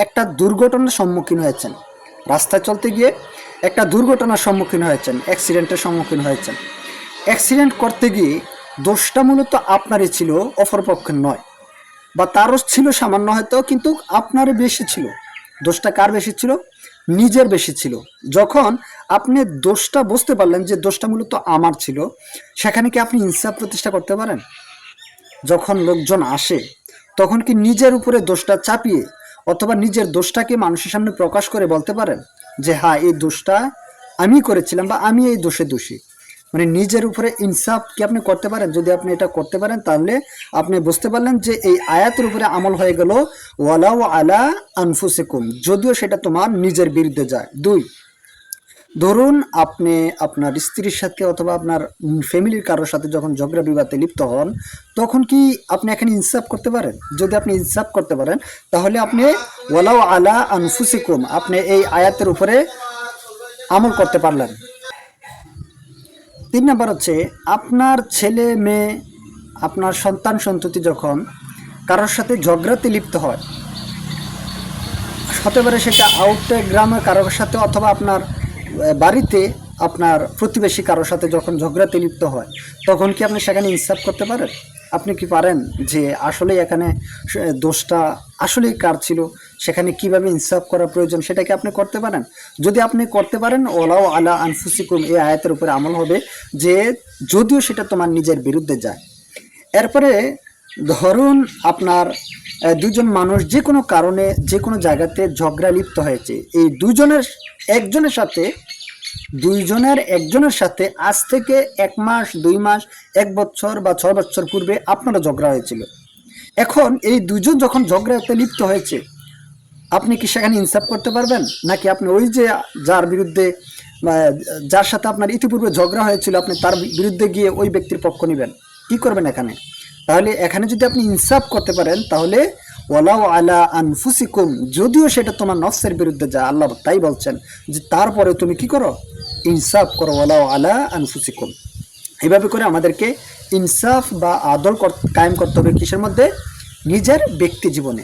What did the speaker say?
একটা দুর্ঘটনার সম্মুখীন হয়েছেন, রাস্তায় চলতে গিয়ে একটা দুর্ঘটনার সম্মুখীন হয়েছেন, অ্যাক্সিডেন্টের সম্মুখীন হয়েছেন। অ্যাক্সিডেন্ট করতে গিয়ে দোষটা মূলত আপনারই ছিল, অপরপক্ষের নয়, বা তারও ছিল সামান্য হয়তো, কিন্তু আপনারই বেশি ছিল। দোষটা কার বেশি ছিল? নিজের বেশি ছিল। যখন আপনি দোষটা বুঝতে পারলেন যে দোষটা মূলত আমার ছিল, সেখানে কি আপনি ইনসাফ প্রতিষ্ঠা করতে পারেন? যখন লোকজন আসে তখন কি নিজের উপরে দোষটা চাপিয়ে অথবা নিজের দোষটাকে মানুষের সামনে প্রকাশ করে বলতে পারেন যে হ্যাঁ, এই দোষটা আমি করেছিলাম বা আমি এই দোষে দোষী? মানে নিজের উপরে ইনসাফ কি আপনি করতে পারেন? যদি আপনি এটা করতে পারেন তাহলে আপনি বুঝতে পারলেন যে এই আয়াতের উপরে আমল হয়ে গেল, ওয়ালাউ আলা আনফুসিকুম, যদিও সেটা তোমার নিজের বিরুদ্ধে যায়। দুই, ধরুন আপনি আপনার স্ত্রীর সাথে অথবা আপনার ফ্যামিলির কারোর সাথে যখন ঝগড়া বিবাদে লিপ্ত হন, তখন কি আপনি এখানে ইনসাফ করতে পারেন? যদি আপনি ইনসাফ করতে পারেন তাহলে আপনি ওয়ালাউ আলা আনফুসিকুম, আপনি এই আয়াতের উপরে আমল করতে পারলেন। তিন নাম্বার হচ্ছে, আপনার ছেলে মেয়ে, আপনার সন্তান সন্ততি যখন কারোর সাথে ঝগড়াতে লিপ্ত হয়, হতে পারে সেটা আউট গ্রামের কারোর সাথে অথবা আপনার বাড়িতে আপনার প্রতিবেশী কারোর সাথে যখন ঝগড়াতে লিপ্ত হয়, তখন কি আপনি সেখানে ইনসাফ করতে পারেন? আপনি কি পারেন যে আসলে এখানে দোষটা আসলেই কার ছিল, সেখানে কিভাবে ইনসাফ করা প্রয়োজন সেটা কি আপনি করতে পারেন? যদি আপনি করতে পারেন, ওলাও আলা আনফুসিকুম এই আয়াতের উপরে আমল হবে যে যদিও সেটা তোমার নিজের বিরুদ্ধে যায়। এরপরে ধরুন আপনার দুজন মানুষ যে কোনো কারণে যে কোনো জায়গাতে ঝগড়া লিপ্ত হয়েছে, এই দুইজনের একজনের সাথে আজ থেকে 1 মাস, 2 মাস, 1 বছর বা 6 বছর পূর্বে আপনারও ঝগড়া হয়েছিল। এখন এই দুজন যখন ঝগড়াতে লিপ্ত হয়েছে, আপনি কি সেখানে ইনসাফ করতে পারবেন? নাকি আপনি ওই যে যার বিরুদ্ধে যার সাথে আপনার ইতিপূর্বে ঝগড়া হয়েছিল, আপনি তার বিরুদ্ধে গিয়ে ওই ব্যক্তির পক্ষ নেবেন? কি করবেন এখানে? তাহলে এখানে যদি আপনি ইনসাফ করতে পারেন তাহলে ওয়ালাউ আলা আনফুসিকুম, যদিও সেটা তোমার নফসের বিরুদ্ধে যায়, আল্লাহ তাই বলছেন যে তারপরে তুমি কি করো? ইনসাফ করো, ওয়ালাউ আলা আনফুসিকুম। এইভাবে করে আমাদেরকে ইনসাফ বা আদল কায়েম করতে হবে কিসের মধ্যে? নিজের ব্যক্তি জীবনে।